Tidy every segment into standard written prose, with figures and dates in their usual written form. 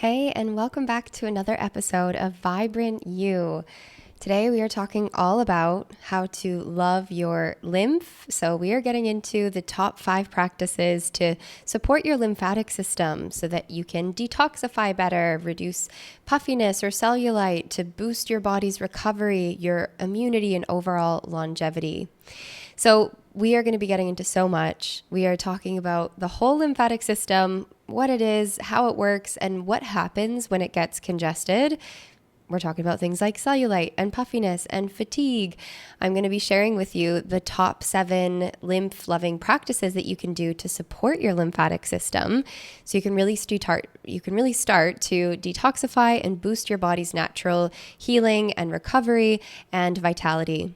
Hey, and welcome back to another episode of Vibrant You. Today we are talking all about how to love your lymph. So we are getting into the top 5 practices to support your lymphatic system so that you can detoxify better, reduce puffiness or cellulite to boost your body's recovery, your immunity, and overall longevity. So we are going to be getting into so much. We are talking about the whole lymphatic system, what it is, how it works, and what happens when it gets congested. We're talking about things like cellulite and puffiness and fatigue. I'm going to be sharing with you the top 7 lymph-loving practices that you can do to support your lymphatic system, so you can really start to detoxify and boost your body's natural healing and recovery and vitality.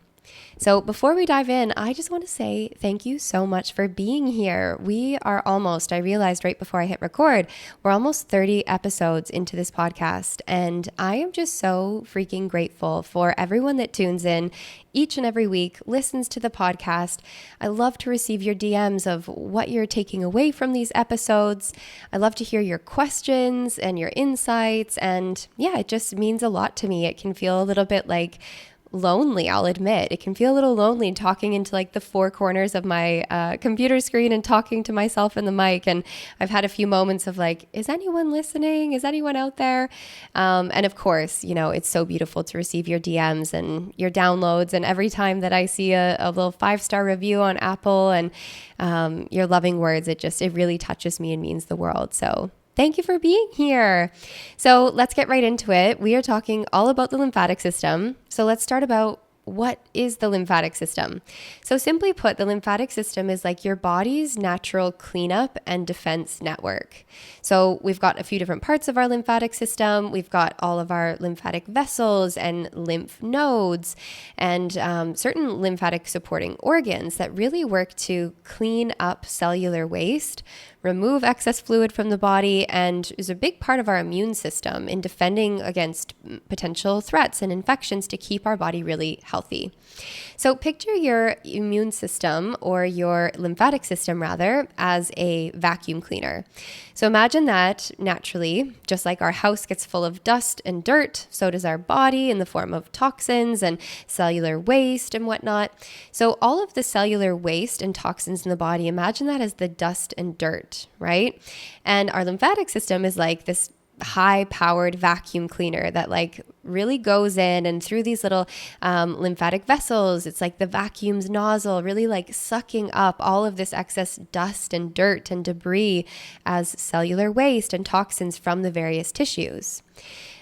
So before we dive in, I just want to say thank you so much for being here. We are I realized right before I hit record, we're almost 30 episodes into this podcast. And I am just so freaking grateful for everyone that tunes in each and every week, listens to the podcast. I love to receive your DMs of what you're taking away from these episodes. I love to hear your questions and your insights. And yeah, it just means a lot to me. It can feel a little bit like lonely, I'll admit. It can feel a little lonely talking into like the 4 corners of my computer screen and talking to myself in the mic. And I've had a few moments of like, is anyone listening? Is anyone out there? And of course, it's so beautiful to receive your DMs and your downloads. And every time that I see a little 5-star review on Apple and your loving words, it really touches me and means the world. So thank you for being here. So let's get right into it. We are talking all about the lymphatic system. So let's start about what is the lymphatic system? So simply put, the lymphatic system is like your body's natural cleanup and defense network. So we've got a few different parts of our lymphatic system. We've got all of our lymphatic vessels and lymph nodes and certain lymphatic supporting organs that really work to clean up cellular waste, remove excess fluid from the body, and is a big part of our immune system in defending against potential threats and infections to keep our body really healthy. So picture your immune system, or your lymphatic system rather, as a vacuum cleaner. So imagine that naturally, just like our house gets full of dust and dirt, so does our body in the form of toxins and cellular waste and whatnot. So all of the cellular waste and toxins in the body, imagine that as the dust and dirt, right? And our lymphatic system is like this high-powered vacuum cleaner that like really goes in and through these little lymphatic vessels. It's like the vacuum's nozzle really like sucking up all of this excess dust and dirt and debris as cellular waste and toxins from the various tissues.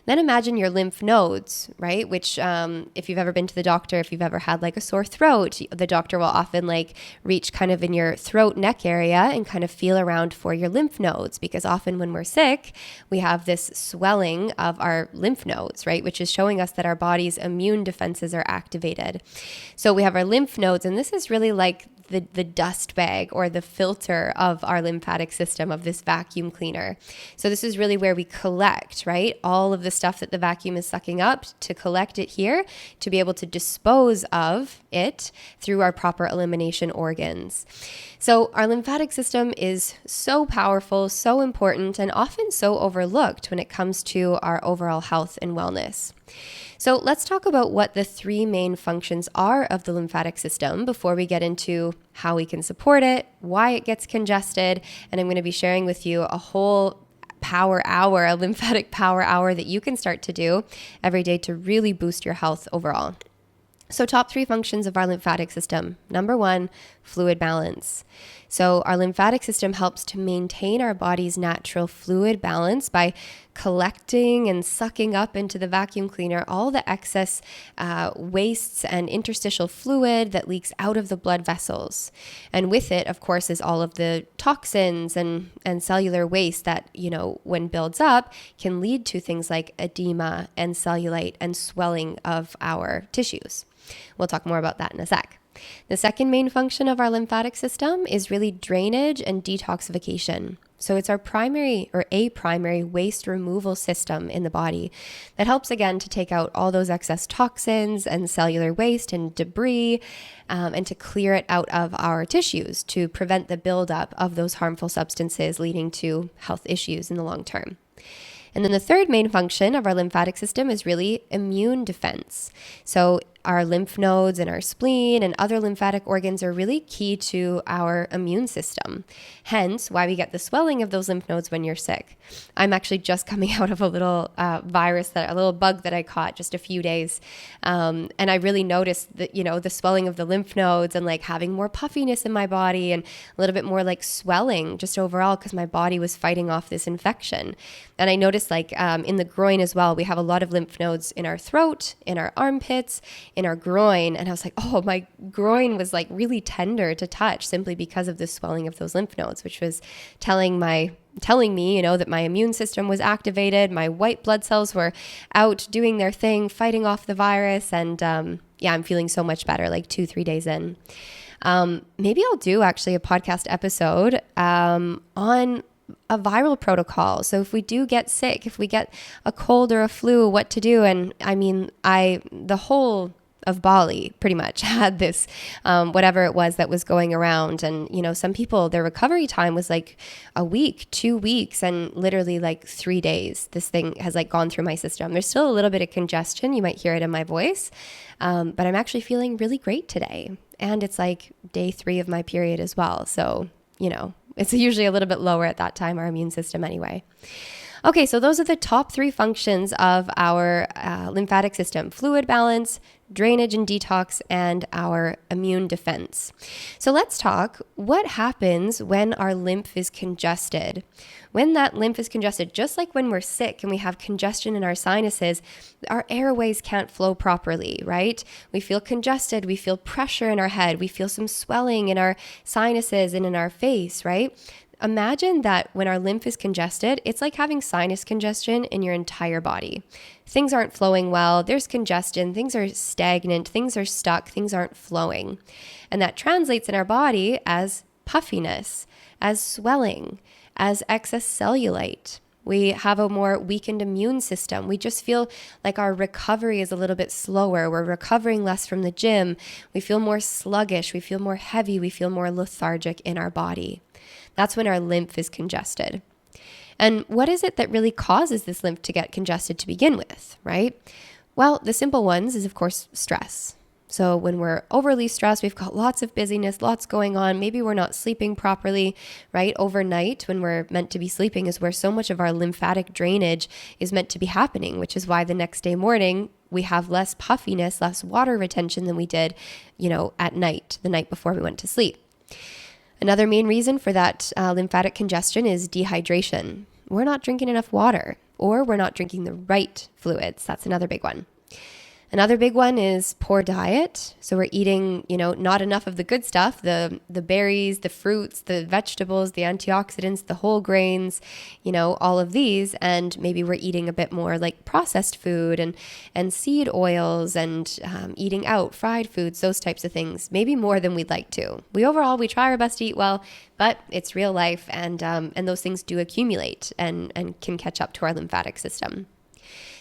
Then imagine your lymph nodes, right? Which if you've ever been to the doctor, if you've ever had like a sore throat, the doctor will often like reach kind of in your throat neck area and kind of feel around for your lymph nodes, because often when we're sick, we have this swelling of our lymph nodes, right? Which is showing us that our body's immune defenses are activated. So we have our lymph nodes, and this is really like the dust bag or the filter of our lymphatic system, of this vacuum cleaner. So this is really where we collect, right? All of the stuff that the vacuum is sucking up, to collect it here, to be able to dispose of it through our proper elimination organs. So our lymphatic system is so powerful, so important, and often so overlooked when it comes to our overall health and wellness. So let's talk about what the 3 main functions are of the lymphatic system before we get into how we can support it, why it gets congested, and I'm going to be sharing with you a whole power hour, a lymphatic power hour that you can start to do every day to really boost your health overall. So top 3 functions of our lymphatic system. Number 1, fluid balance. So our lymphatic system helps to maintain our body's natural fluid balance by collecting and sucking up into the vacuum cleaner all the excess wastes and interstitial fluid that leaks out of the blood vessels. And with it, of course, is all of the toxins and cellular waste that, when builds up, can lead to things like edema and cellulite and swelling of our tissues. We'll talk more about that in a sec. The second main function of our lymphatic system is really drainage and detoxification. So it's our primary waste removal system in the body that helps, again, to take out all those excess toxins and cellular waste and debris and to clear it out of our tissues to prevent the buildup of those harmful substances leading to health issues in the long term. And then the third main function of our lymphatic system is really immune defense. So our lymph nodes and our spleen and other lymphatic organs are really key to our immune system. Hence, why we get the swelling of those lymph nodes when you're sick. I'm actually just coming out of a little a little bug that I caught just a few days. And I really noticed that, the swelling of the lymph nodes and like having more puffiness in my body and a little bit more like swelling just overall because my body was fighting off this infection. And I noticed like in the groin as well, we have a lot of lymph nodes in our throat, in our armpits, in our groin. And I was like, oh, my groin was like really tender to touch simply because of the swelling of those lymph nodes, which was telling me, that my immune system was activated. My white blood cells were out doing their thing, fighting off the virus. And I'm feeling so much better like 2-3 days in. Maybe I'll do actually a podcast episode on a viral protocol. So if we do get sick, if we get a cold or a flu, what to do. And I mean, the whole of Bali pretty much had this, whatever it was that was going around. And, some people, their recovery time was like a week, 2 weeks, and literally like 3 days. This thing has like gone through my system. There's still a little bit of congestion. You might hear it in my voice. But I'm actually feeling really great today. And it's like day 3 of my period as well. So, it's usually a little bit lower at that time, our immune system anyway. Okay, so those are the top 3 functions of our lymphatic system: fluid balance, drainage and detox, and our immune defense. So let's talk what happens when our lymph is congested. When that lymph is congested, just like when we're sick and we have congestion in our sinuses, our airways can't flow properly, right? We feel congested, we feel pressure in our head, we feel some swelling in our sinuses and in our face, right? Imagine that when our lymph is congested, it's like having sinus congestion in your entire body. Things aren't flowing well, there's congestion, things are stagnant, things are stuck, things aren't flowing. And that translates in our body as puffiness, as swelling, as excess cellulite. We have a more weakened immune system. We just feel like our recovery is a little bit slower. We're recovering less from the gym. We feel more sluggish. We feel more heavy. We feel more lethargic in our body. That's when our lymph is congested. And what is it that really causes this lymph to get congested to begin with, right? Well, the simple ones is, of course, stress. So when we're overly stressed, we've got lots of busyness, lots going on. Maybe we're not sleeping properly, right? Overnight, when we're meant to be sleeping, is where so much of our lymphatic drainage is meant to be happening, which is why the next day morning, we have less puffiness, less water retention than we did, at night, the night before we went to sleep. Another main reason for that lymphatic congestion is dehydration. We're not drinking enough water, or we're not drinking the right fluids. That's another big one. Another big one is poor diet. So we're eating, not enough of the good stuff, the berries, the fruits, the vegetables, the antioxidants, the whole grains, all of these. And maybe we're eating a bit more like processed food and seed oils and eating out, fried foods, those types of things, maybe more than we'd like to. We try our best to eat well, but it's real life. And those things do accumulate and can catch up to our lymphatic system.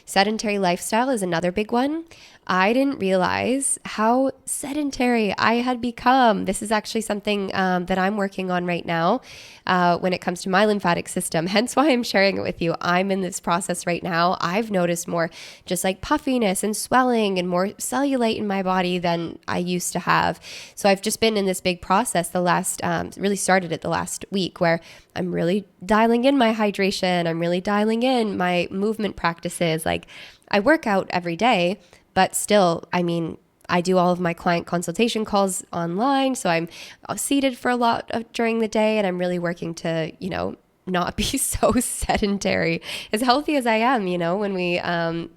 Sedentary lifestyle is another big one. I didn't realize how sedentary I had become. This is actually something that I'm working on right now when it comes to my lymphatic system. Hence why I'm sharing it with you. I'm in this process right now. I've noticed more just like puffiness and swelling and more cellulite in my body than I used to have. So I've just been in this big process really started it the last week, where I'm really dialing in my hydration. I'm really dialing in my movement practices. Like I work out every day, but still, I do all of my client consultation calls online. So I'm seated for a lot during the day, and I'm really working to, not be so sedentary, as healthy as I am, when we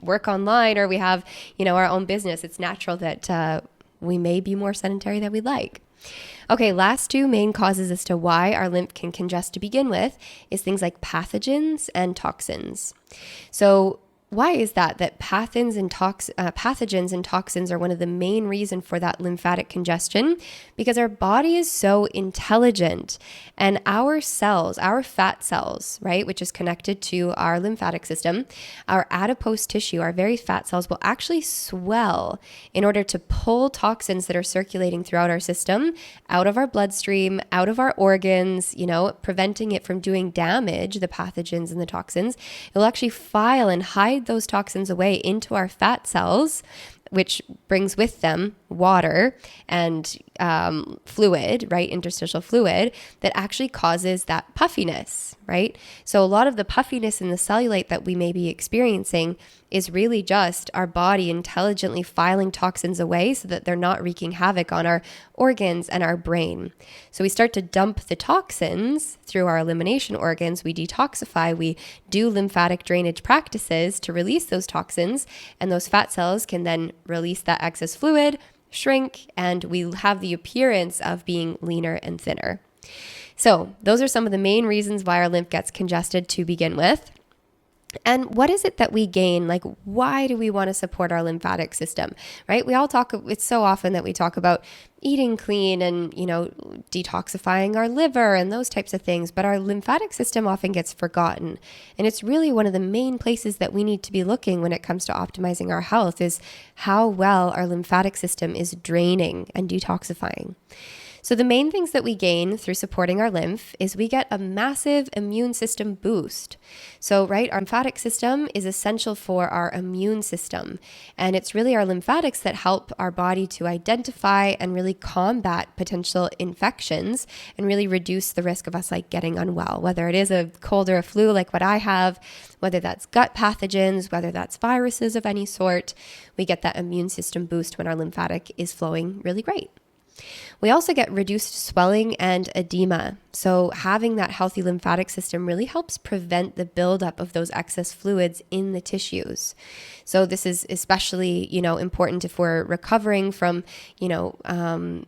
work online or we have, our own business. It's natural that we may be more sedentary than we'd like. Okay, last 2 main causes as to why our lymph can congest to begin with is things like pathogens and toxins. So why is that? That pathogens and toxins are one of the main reasons for that lymphatic congestion, because our body is so intelligent, and our cells, our fat cells, right, which is connected to our lymphatic system, our adipose tissue, our very fat cells will actually swell in order to pull toxins that are circulating throughout our system out of our bloodstream, out of our organs, preventing it from doing damage, the pathogens and the toxins. It will actually file and hide those toxins away into our fat cells, which brings with them water and fluid, right? Interstitial fluid that actually causes that puffiness, right? So a lot of the puffiness and the cellulite that we may be experiencing is really just our body intelligently filing toxins away so that they're not wreaking havoc on our organs and our brain. So we start to dump the toxins through our elimination organs. We detoxify, we do lymphatic drainage practices to release those toxins, and those fat cells can then release that excess fluid, shrink, and we have the appearance of being leaner and thinner. So those are some of the main reasons why our lymph gets congested to begin with. And what is it that we gain? Like, why do we want to support our lymphatic system, right? It's so often that we talk about eating clean and, detoxifying our liver and those types of things, but our lymphatic system often gets forgotten. And it's really one of the main places that we need to be looking when it comes to optimizing our health, is how well our lymphatic system is draining and detoxifying. So the main things that we gain through supporting our lymph is we get a massive immune system boost. So, right, our lymphatic system is essential for our immune system. And it's really our lymphatics that help our body to identify and really combat potential infections and really reduce the risk of us getting unwell, whether it is a cold or a flu like what I have, whether that's gut pathogens, whether that's viruses of any sort. We get that immune system boost when our lymphatic is flowing really great. We also get reduced swelling and edema. So having that healthy lymphatic system really helps prevent the buildup of those excess fluids in the tissues. So this is especially, important if we're recovering from, an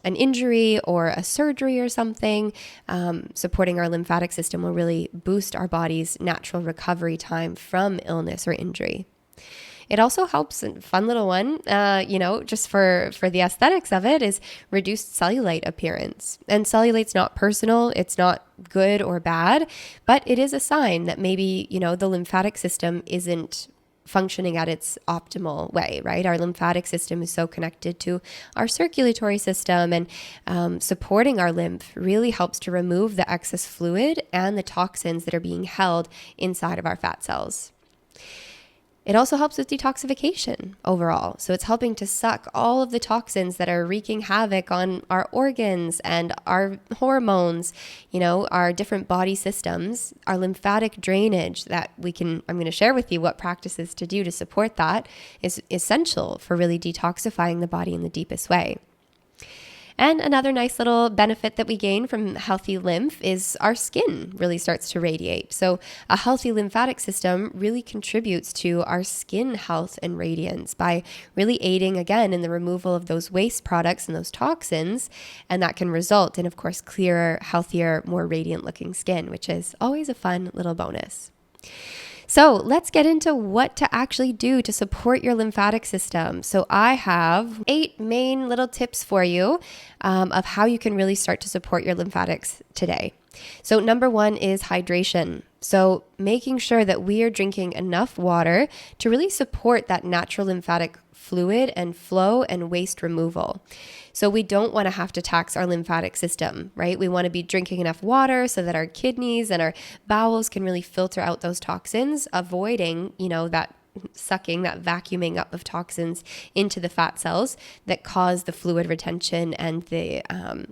injury or a surgery or something. Supporting our lymphatic system will really boost our body's natural recovery time from illness or injury. It also helps, a fun little one, just for the aesthetics of it, is reduced cellulite appearance. And cellulite's not personal, it's not good or bad, but it is a sign that maybe, the lymphatic system isn't functioning at its optimal way, right? Our lymphatic system is so connected to our circulatory system, and supporting our lymph really helps to remove the excess fluid and the toxins that are being held inside of our fat cells. It also helps with detoxification overall. So it's helping to suck all of the toxins that are wreaking havoc on our organs and our hormones, our different body systems, our lymphatic drainage that I'm going to share with you what practices to do to support that is essential for really detoxifying the body in the deepest way. And another nice little benefit that we gain from healthy lymph is our skin really starts to radiate. So a healthy lymphatic system really contributes to our skin health and radiance by really aiding, again, in the removal of those waste products and those toxins. And that can result in, of course, clearer, healthier, more radiant looking skin, which is always a fun little bonus. So let's get into what to actually do to support your lymphatic system. So I have 8 main little tips for you of how you can really start to support your lymphatics today. So number 1 is hydration. So making sure that we are drinking enough water to really support that natural lymphatic fluid and flow and waste removal. So we don't want to have to tax our lymphatic system, right? We want to be drinking enough water so that our kidneys and our bowels can really filter out those toxins, avoiding, that sucking, that vacuuming up of toxins into the fat cells that cause the fluid retention and the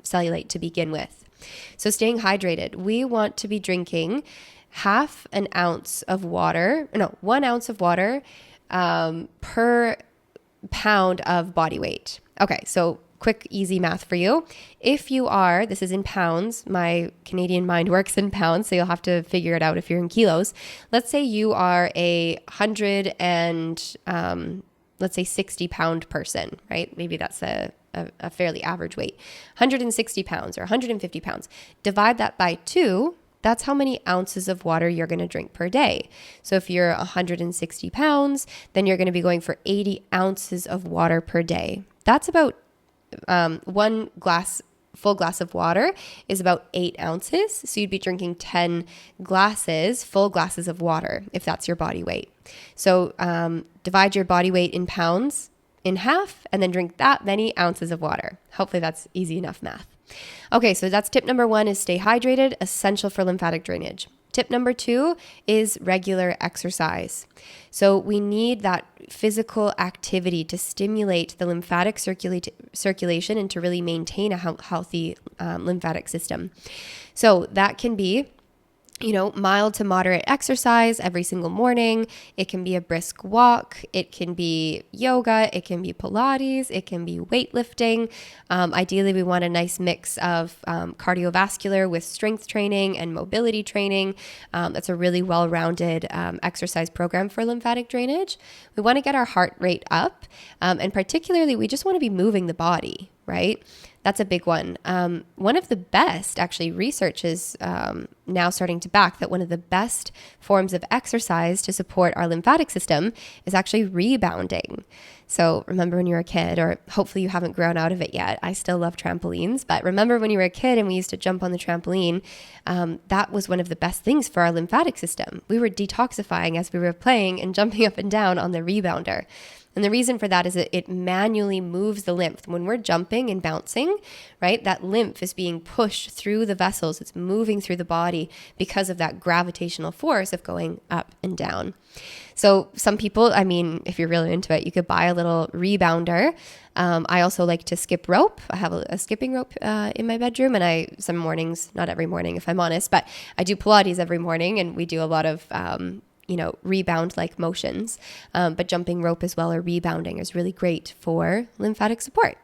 cellulite to begin with. So staying hydrated, we want to be drinking 1 ounce of water per pound of body weight. Okay, so quick, easy math for you. If you are, this is in pounds, my Canadian mind works in pounds, so you'll have to figure it out if you're in kilos. Let's say you are a 100 and, let's say 60 pound person, right? Maybe that's a fairly average weight. 160 pounds or 150 pounds. Divide that by 2, that's how many ounces of water you're going to drink per day. So if you're 160 pounds, then you're going to be going for 80 ounces of water per day. That's about one full glass of water is about 8 ounces. So you'd be drinking 10 full glasses of water if that's your body weight. So divide your body weight in pounds in half and then drink that many ounces of water. Hopefully that's easy enough math. Okay, so that's tip number 1 is stay hydrated, essential for lymphatic drainage. Tip number 2 is regular exercise. So we need that physical activity to stimulate the lymphatic circulation and to really maintain a healthy lymphatic system. So that can be mild to moderate exercise every single morning. It can be a brisk walk. It can be yoga. It can be Pilates. It can be weightlifting. Ideally, we want a nice mix of cardiovascular with strength training and mobility training. That's a really well-rounded exercise program for lymphatic drainage. We want to get our heart rate up. And particularly, we just want to be moving the body, right? That's a big one. One of the best, actually, research is now starting to back that one of the best forms of exercise to support our lymphatic system is actually rebounding. So remember when you were a kid, or hopefully you haven't grown out of it yet. I still love trampolines, but remember when you were a kid and we used to jump on the trampoline, that was one of the best things for our lymphatic system. We were detoxifying as we were playing and jumping up and down on the rebounder. And the reason for that is that it manually moves the lymph. When we're jumping and bouncing, right, that lymph is being pushed through the vessels. It's moving through the body because of that gravitational force of going up and down. So some people, if you're really into it, you could buy a little rebounder. I also like to skip rope. I have a skipping rope in my bedroom, and some mornings, not every morning if I'm honest, but I do Pilates every morning, and we do a lot of rebound-like motions, but jumping rope as well or rebounding is really great for lymphatic support.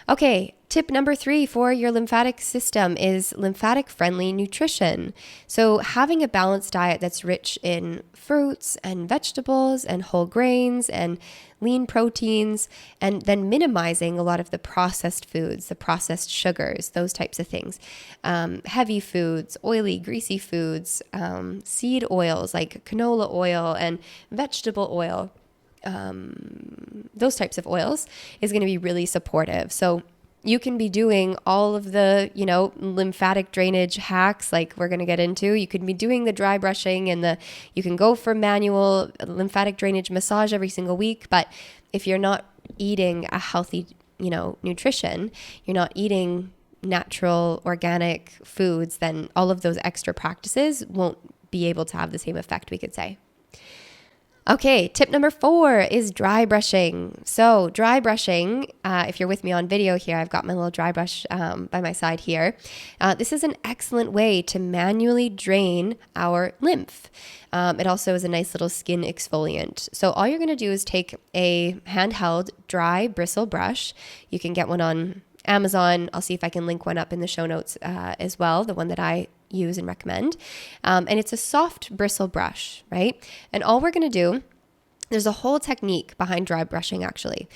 Okay, tip number 3 for your lymphatic system is lymphatic-friendly nutrition. So having a balanced diet that's rich in fruits and vegetables and whole grains and lean proteins, and then minimizing a lot of the processed foods, the processed sugars, those types of things. Heavy foods, oily, greasy foods, seed oils like canola oil and vegetable oil. Those types of oils is going to be really supportive. So you can be doing all of the, lymphatic drainage hacks like we're going to get into. You could be doing the dry brushing and you can go for manual lymphatic drainage massage every single week. But if you're not eating a healthy, nutrition, you're not eating natural organic foods, then all of those extra practices won't be able to have the same effect, we could say. Okay, tip number 4 is dry brushing. So dry brushing, if you're with me on video here, I've got my little dry brush by my side here. This is an excellent way to manually drain our lymph. It also is a nice little skin exfoliant. So all you're going to do is take a handheld dry bristle brush. You can get one on Amazon. I'll see if I can link one up in the show notes as well, the one that I use and recommend. And it's a soft bristle brush, right? And all we're going to do, there's a whole technique behind dry brushing actually.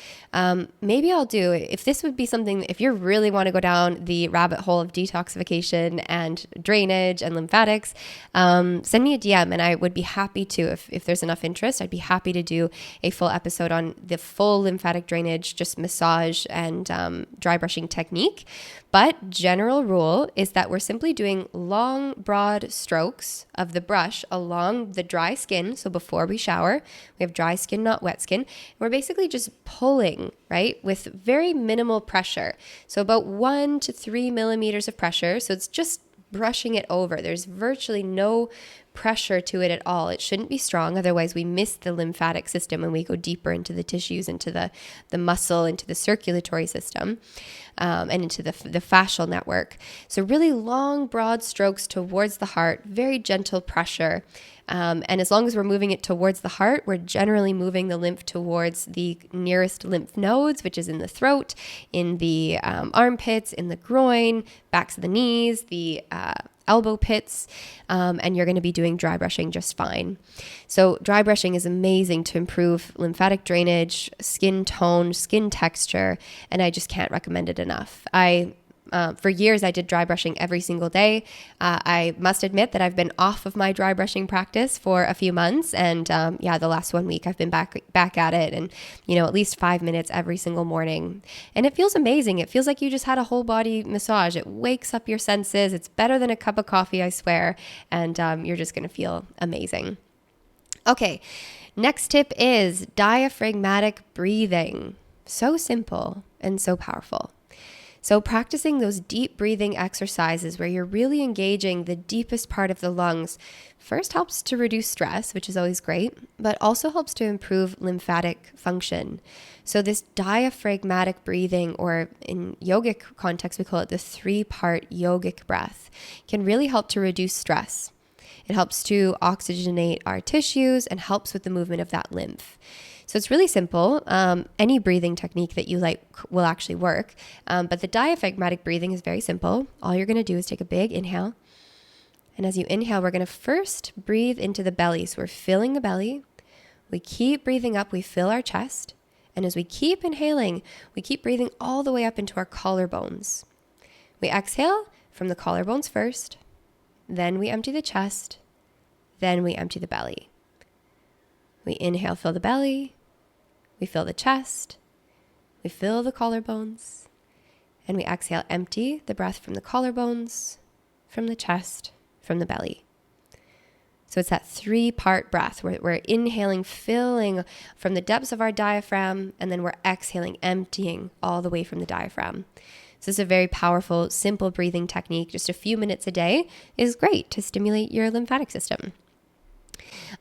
Maybe I'll do, if this would be something, if you really want to go down the rabbit hole of detoxification and drainage and lymphatics, send me a DM and I would be happy to, if there's enough interest, I'd be happy to do a full episode on the full lymphatic drainage, just massage and dry brushing technique. But general rule is that we're simply doing long, broad strokes of the brush along the dry skin. So before we shower, we have dry skin, not wet skin. We're basically just pulling, right, with very minimal pressure. So about 1 to 3 millimeters of pressure. So it's just brushing it over. There's virtually no pressure to it at all. It shouldn't be strong. Otherwise, we miss the lymphatic system when we go deeper into the tissues, into the muscle, into the circulatory system, and into the fascial network. So really long, broad strokes towards the heart, very gentle pressure. And as long as we're moving it towards the heart, we're generally moving the lymph towards the nearest lymph nodes, which is in the throat, in the armpits, in the groin, backs of the knees, the elbow pits, and you're going to be doing dry brushing just fine. So dry brushing is amazing to improve lymphatic drainage, skin tone, skin texture, and I just can't recommend it enough. I For years, I did dry brushing every single day. I must admit that I've been off of my dry brushing practice for a few months. And the last 1 week I've been back at it, and, at least 5 minutes every single morning. And it feels amazing. It feels like you just had a whole body massage. It wakes up your senses. It's better than a cup of coffee, I swear. And you're just going to feel amazing. Okay. Next tip is diaphragmatic breathing. So simple and so powerful. So practicing those deep breathing exercises where you're really engaging the deepest part of the lungs first helps to reduce stress, which is always great, but also helps to improve lymphatic function. So this diaphragmatic breathing, or in yogic context, we call it the 3-part yogic breath, can really help to reduce stress. It helps to oxygenate our tissues and helps with the movement of that lymph. So it's really simple. Any breathing technique that you like will actually work. But the diaphragmatic breathing is very simple. All you're going to do is take a big inhale. And as you inhale, we're going to first breathe into the belly. So we're filling the belly. We keep breathing up. We fill our chest. And as we keep inhaling, we keep breathing all the way up into our collarbones. We exhale from the collarbones first. Then we empty the chest. Then we empty the belly. We inhale, fill the belly. We fill the chest, we fill the collarbones, and we exhale, empty the breath from the collarbones, from the chest, from the belly. So it's that 3-part breath where we're inhaling, filling from the depths of our diaphragm, and then we're exhaling, emptying all the way from the diaphragm. So it's a very powerful, simple breathing technique. Just a few minutes a day is great to stimulate your lymphatic system.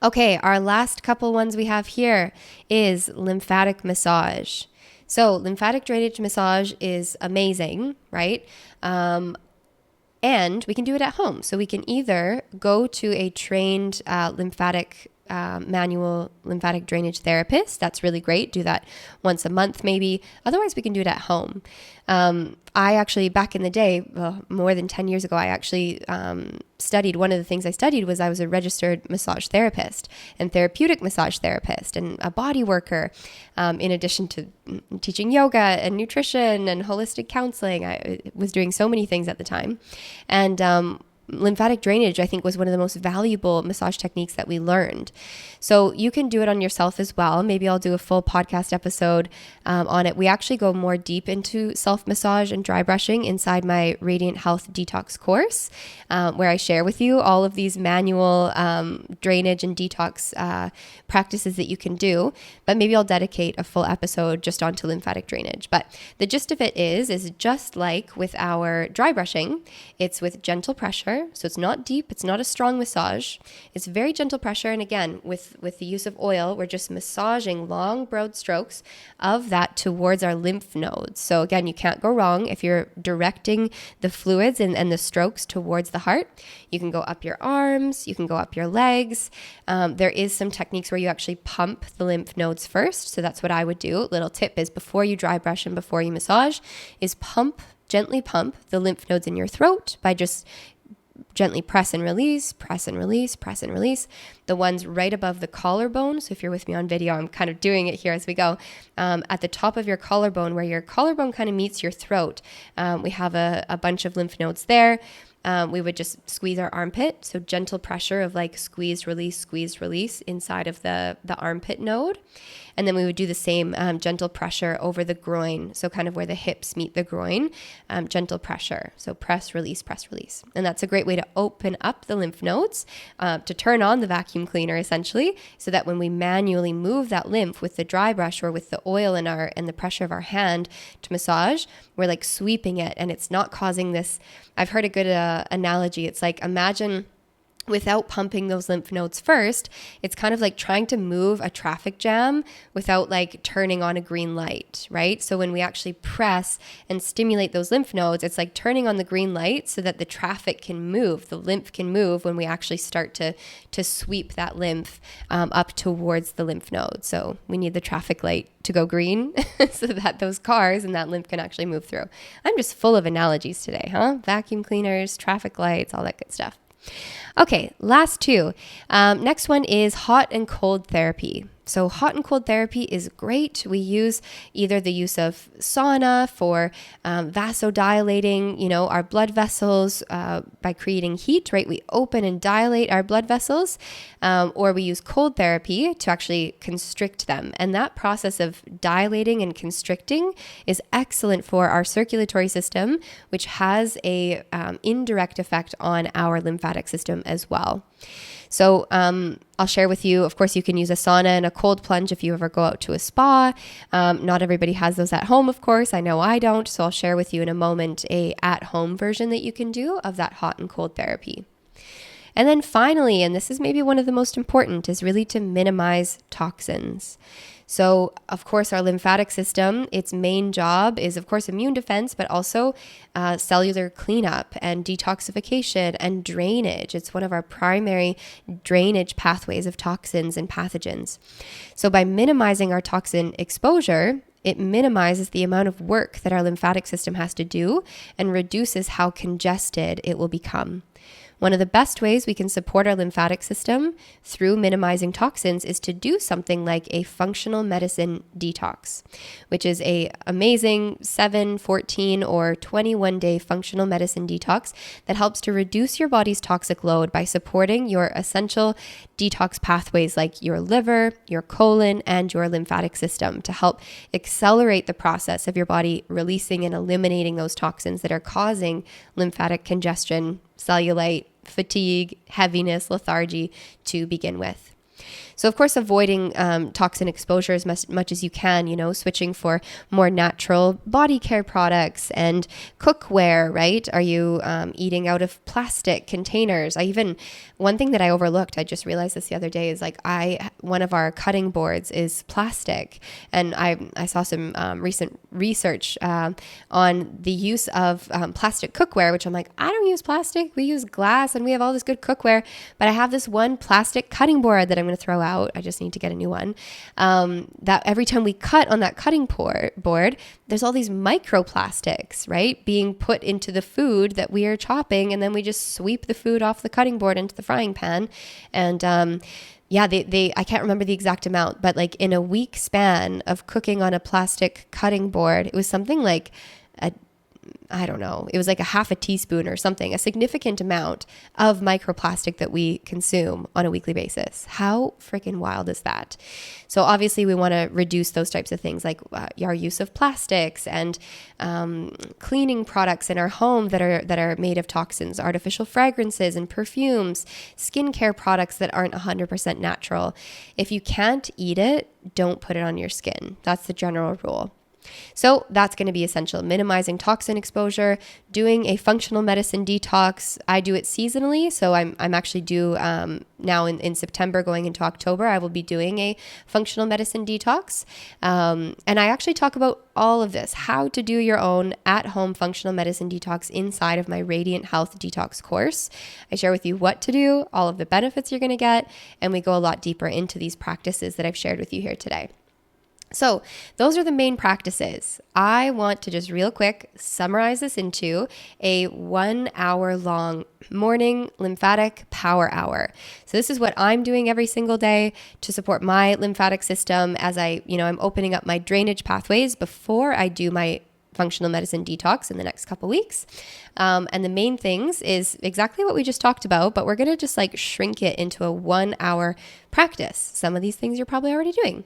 Okay, our last couple ones we have here is lymphatic massage. So lymphatic drainage massage is amazing, right? And we can do it at home. So we can either go to a trained manual lymphatic drainage therapist. That's really great. Do that once a month maybe. Otherwise, we can do it at home. I actually, back in the day, more than 10 years ago, I actually studied, one of the things I studied was I was a registered massage therapist and therapeutic massage therapist and a body worker, in addition to teaching yoga and nutrition and holistic counseling. I was doing so many things at the time. And lymphatic drainage, I think, was one of the most valuable massage techniques that we learned. So you can do it on yourself as well. Maybe I'll do a full podcast episode on it. We actually go more deep into self-massage and dry brushing inside my Radiant Health Detox course, where I share with you all of these manual drainage and detox practices that you can do. But maybe I'll dedicate a full episode just onto lymphatic drainage. But the gist of it is just like with our dry brushing, it's with gentle pressure. So it's not deep, it's not a strong massage. It's very gentle pressure. And again, with the use of oil, we're just massaging long, broad strokes of that towards our lymph nodes. So again, you can't go wrong if you're directing the fluids and the strokes towards the heart. You can go up your arms, you can go up your legs. There is some techniques where you actually pump the lymph nodes first. So that's what I would do. Little tip is before you dry brush and before you massage is gently pump the lymph nodes in your throat by just gently press and release, press and release, press and release. The ones right above the collarbone. So if you're with me on video, I'm kind of doing it here as we go. At the top of your collarbone, where your collarbone kind of meets your throat, we have a bunch of lymph nodes there. We would just squeeze our armpit. So gentle pressure of like squeeze, release inside of the armpit node. And then we would do the same gentle pressure over the groin. So kind of where the hips meet the groin, gentle pressure. So press, release. And that's a great way to open up the lymph nodes, to turn on the vacuum cleaner essentially, so that when we manually move that lymph with the dry brush or with the oil and the pressure of our hand to massage, we're like sweeping it and it's not causing this. I've heard a good analogy. It's like, imagine without pumping those lymph nodes first, it's kind of like trying to move a traffic jam without like turning on a green light, right? So when we actually press and stimulate those lymph nodes, it's like turning on the green light so that the traffic can move, the lymph can move when we actually start to sweep that lymph up towards the lymph node. So we need the traffic light to go green so that those cars and that lymph can actually move through. I'm just full of analogies today, huh? Vacuum cleaners, traffic lights, all that good stuff. Okay, last two. Next one is hot and cold therapy. So hot and cold therapy is great. We use either the use of sauna for vasodilating, our blood vessels by creating heat, right? We open and dilate our blood vessels, or we use cold therapy to actually constrict them. And that process of dilating and constricting is excellent for our circulatory system, which has a indirect effect on our lymphatic system as well. So I'll share with you, of course, you can use a sauna and a cold plunge if you ever go out to a spa. Not everybody has those at home, of course. I know I don't. So I'll share with you in a moment a at-home version that you can do of that hot and cold therapy. And then finally, and this is maybe one of the most important, is really to minimize toxins. So, of course, our lymphatic system, its main job is, of course, immune defense, but also cellular cleanup and detoxification and drainage. It's one of our primary drainage pathways of toxins and pathogens. So by minimizing our toxin exposure, it minimizes the amount of work that our lymphatic system has to do and reduces how congested it will become. One of the best ways we can support our lymphatic system through minimizing toxins is to do something like a functional medicine detox, which is an amazing 7, 14, or 21-day functional medicine detox that helps to reduce your body's toxic load by supporting your essential detox pathways like your liver, your colon, and your lymphatic system to help accelerate the process of your body releasing and eliminating those toxins that are causing lymphatic congestion, cellulite, fatigue, heaviness, lethargy to begin with. So, of course, avoiding toxin exposure as much as you can, switching for more natural body care products and cookware, right? Are you eating out of plastic containers? One thing that I overlooked, I just realized this the other day, is one of our cutting boards is plastic. And I saw some recent research on the use of plastic cookware, which I'm like, I don't use plastic. We use glass and we have all this good cookware. But I have this one plastic cutting board that I'm going to throw out. I just need to get a new one. That every time we cut on that cutting board, there's all these microplastics, right, being put into the food that we are chopping, and then we just sweep the food off the cutting board into the frying pan. And I can't remember the exact amount, but like in a week span of cooking on a plastic cutting board, it was something like it was like a half a teaspoon or something, a significant amount of microplastic that we consume on a weekly basis. How freaking wild is that? So obviously we want to reduce those types of things, like our use of plastics and cleaning products in our home that are made of toxins, artificial fragrances and perfumes, skincare products that aren't 100% natural. If you can't eat it, don't put it on your skin. That's the general rule. So that's going to be essential. Minimizing toxin exposure, doing a functional medicine detox. I do it seasonally. So I'm actually due now in September going into October, I will be doing a functional medicine detox. And I actually talk about all of this, how to do your own at-home functional medicine detox inside of my Radiant Health Detox course. I share with you what to do, all of the benefits you're going to get, and we go a lot deeper into these practices that I've shared with you here today. So those are the main practices. I want to just real quick summarize this into a 1 hour long morning lymphatic power hour. So this is what I'm doing every single day to support my lymphatic system as I'm opening up my drainage pathways before I do my functional medicine detox in the next couple weeks. And the main things is exactly what we just talked about, but we're going to just shrink it into a 1 hour practice. Some of these things you're probably already doing.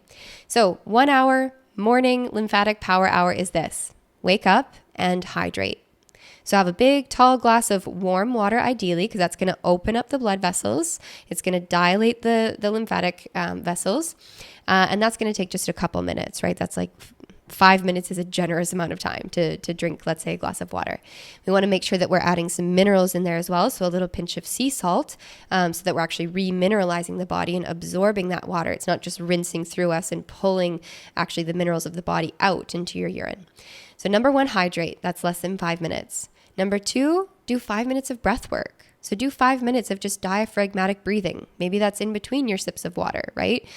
So 1 hour morning lymphatic power hour is this: wake up and hydrate. So have a big tall glass of warm water, ideally, because that's going to open up the blood vessels. It's going to dilate the lymphatic vessels. And that's going to take just a couple minutes, right? That's 5 minutes is a generous amount of time to drink, let's say, a glass of water. We want to make sure that we're adding some minerals in there as well. So a little pinch of sea salt, so that we're actually remineralizing the body and absorbing that water. It's not just rinsing through us and pulling actually the minerals of the body out into your urine. So number 1, hydrate. That's less than 5 minutes. Number 2, do 5 minutes of breath work. So do 5 minutes of just diaphragmatic breathing. Maybe that's in between your sips of water, right?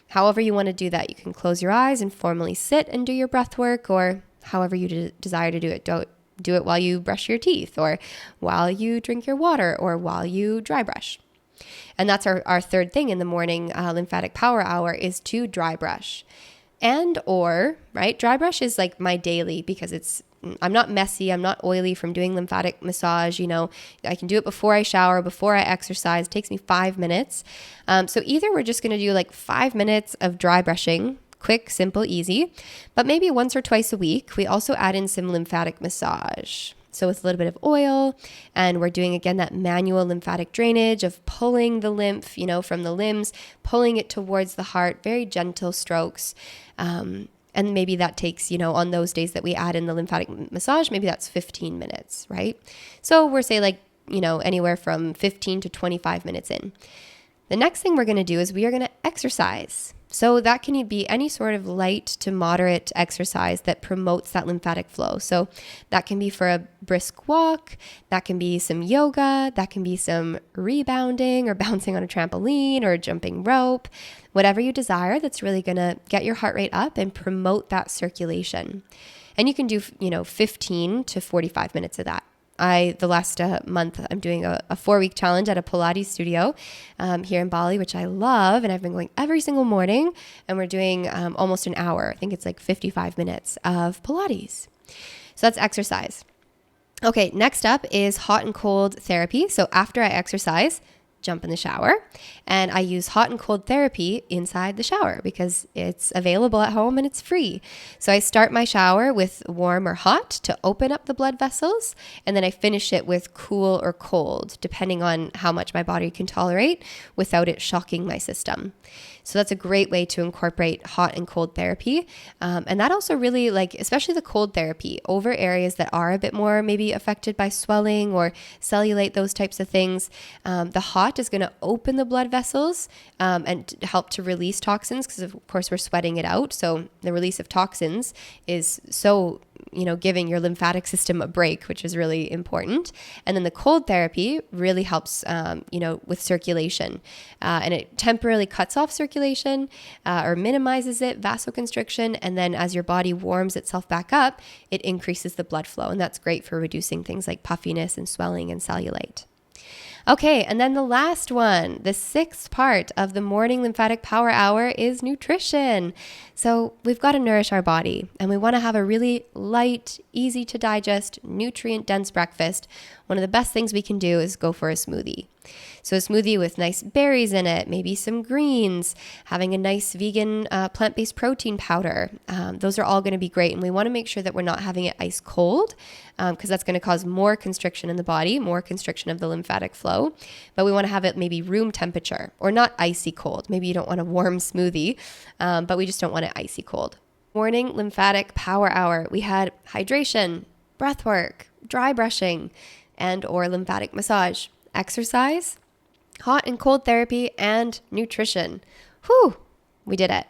However you want to do that, you can close your eyes and formally sit and do your breath work, or however you desire to do it. Don't do it while you brush your teeth, or while you drink your water, or while you dry brush. And that's our third thing in the morning lymphatic power hour is to dry brush. Right? Dry brush is like my daily because I'm not messy. I'm not oily from doing lymphatic massage. I can do it before I shower, before I exercise. It takes me 5 minutes. So either we're just going to do like 5 minutes of dry brushing, quick, simple, easy, but maybe once or twice a week, we also add in some lymphatic massage. So with a little bit of oil, and we're doing, again, that manual lymphatic drainage of pulling the lymph, from the limbs, pulling it towards the heart, very gentle strokes. And maybe that takes, on those days that we add in the lymphatic massage, maybe that's 15 minutes, right? So we're anywhere from 15 to 25 minutes in. The next thing we're going to do is we are going to exercise. So that can be any sort of light to moderate exercise that promotes that lymphatic flow. So that can be for a brisk walk, that can be some yoga, that can be some rebounding or bouncing on a trampoline or jumping rope, whatever you desire that's really going to get your heart rate up and promote that circulation. And you can do, 15 to 45 minutes of that. The last month, I'm doing a 4-week challenge at a Pilates studio here in Bali, which I love. And I've been going every single morning, and we're doing almost an hour. I think it's like 55 minutes of Pilates. So that's exercise. Okay, next up is hot and cold therapy. So after I exercise, jump in the shower, and I use hot and cold therapy inside the shower because it's available at home and it's free. So I start my shower with warm or hot to open up the blood vessels, and then I finish it with cool or cold, depending on how much my body can tolerate without it shocking my system. So that's a great way to incorporate hot and cold therapy. And that also really, especially the cold therapy over areas that are a bit more maybe affected by swelling or cellulite, those types of things. The hot is going to open the blood vessels and help to release toxins because, of course, we're sweating it out. So the release of toxins is so giving your lymphatic system a break, which is really important. And then the cold therapy really helps, with circulation. And it temporarily cuts off circulation or minimizes it, vasoconstriction. And then as your body warms itself back up, it increases the blood flow. And that's great for reducing things like puffiness and swelling and cellulite. Okay, and then the last one, the sixth part of the morning lymphatic power hour is nutrition. So we've got to nourish our body, and we want to have a really light, easy to digest, nutrient-dense breakfast. One of the best things we can do is go for a smoothie. So a smoothie with nice berries in it, maybe some greens, having a nice vegan plant-based protein powder. Those are all going to be great. And we want to make sure that we're not having it ice cold because that's going to cause more constriction in the body, more constriction of the lymphatic flow. But we want to have it maybe room temperature or not icy cold. Maybe you don't want a warm smoothie, but we just don't want it icy cold. Morning lymphatic power hour. We had hydration, breath work, dry brushing, and or lymphatic massage, exercise, hot and cold therapy, and nutrition. Whew, we did it.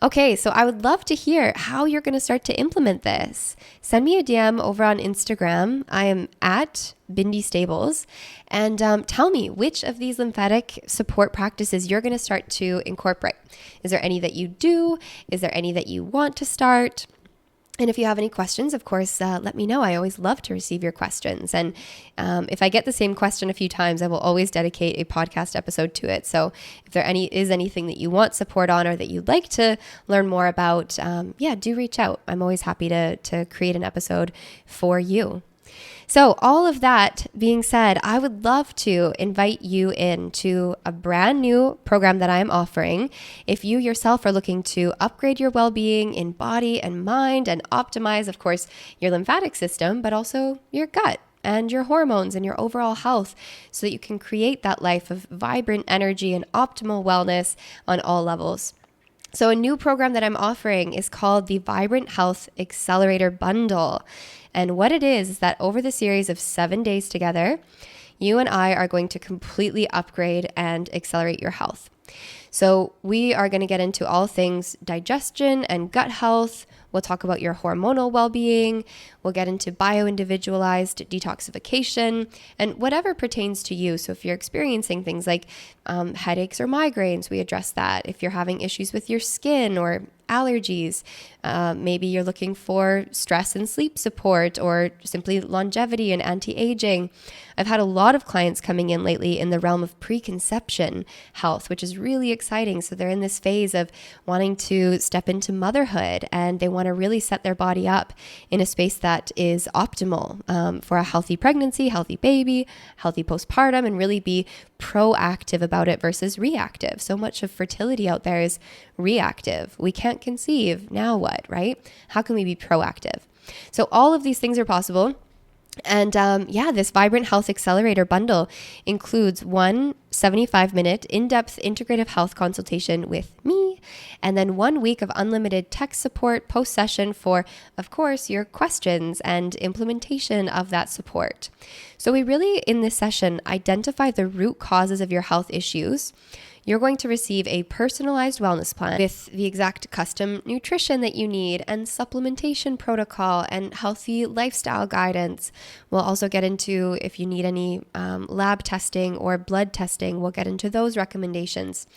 Okay, so I would love to hear how you're going to start to implement this. Send me a DM over on Instagram. I am at Bindi Stables, and tell me which of these lymphatic support practices you're going to start to incorporate. Is there any that you do? Is there any that you want to start? And if you have any questions, of course, let me know. I always love to receive your questions. And if I get the same question a few times, I will always dedicate a podcast episode to it. So if there is anything that you want support on or that you'd like to learn more about, do reach out. I'm always happy to create an episode for you. So all of that being said, I would love to invite you into a brand new program that I'm offering. If you yourself are looking to upgrade your well-being in body and mind and optimize, of course, your lymphatic system, but also your gut and your hormones and your overall health so that you can create that life of vibrant energy and optimal wellness on all levels. So a new program that I'm offering is called the Vibrant Health Accelerator Bundle. And what it is that over the series of 7 days together, you and I are going to completely upgrade and accelerate your health. So we are going to get into all things digestion and gut health. We'll talk about your hormonal well-being. We'll get into bio-individualized detoxification and whatever pertains to you. So if you're experiencing things like headaches or migraines, we address that. If you're having issues with your skin or allergies. Maybe you're looking for stress and sleep support, or simply longevity and anti-aging. I've had a lot of clients coming in lately in the realm of preconception health, which is really exciting. So they're in this phase of wanting to step into motherhood, and they want to really set their body up in a space that is optimal for a healthy pregnancy, healthy baby, healthy postpartum, and really be proactive about it versus reactive. So much of fertility out there is reactive. We can't conceive. Now what, right? How can we be proactive? So all of these things are possible. And this Vibrant Health Accelerator bundle includes one 75-minute in-depth integrative health consultation with me, and then 1 week of unlimited tech support post-session for, of course, your questions and implementation of that support. So we really, in this session, identify the root causes of your health issues. You're going to receive a personalized wellness plan with the exact custom nutrition that you need and supplementation protocol and healthy lifestyle guidance. We'll also get into if you need any lab testing or blood testing, we'll get into those recommendations.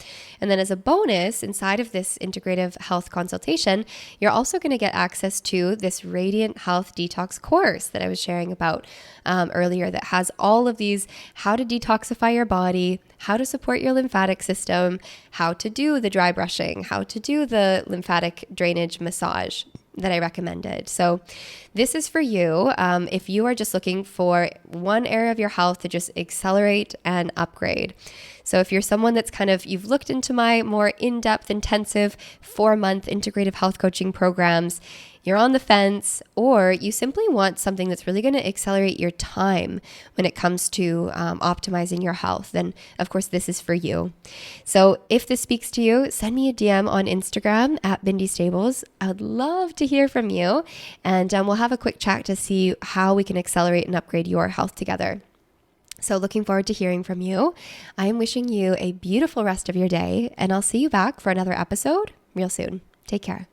And then as a bonus, inside of this integrative health consultation, you're also going to get access to this Radiant Health Detox course that I was sharing about earlier, that has all of these: how to detoxify your body, how to support your lymphatic system, how to do the dry brushing, how to do the lymphatic drainage massage that I recommended. So this is for you if you are just looking for one area of your health to just accelerate and upgrade. So if you're someone that's you've looked into my more in-depth, intensive 4-month integrative health coaching programs, you're on the fence, or you simply want something that's really going to accelerate your time when it comes to optimizing your health, then of course this is for you. So if this speaks to you, send me a DM on Instagram at Bindi Stables. I would love to hear from you, and we'll have a quick chat to see how we can accelerate and upgrade your health together. So looking forward to hearing from you. I am wishing you a beautiful rest of your day, and I'll see you back for another episode real soon. Take care.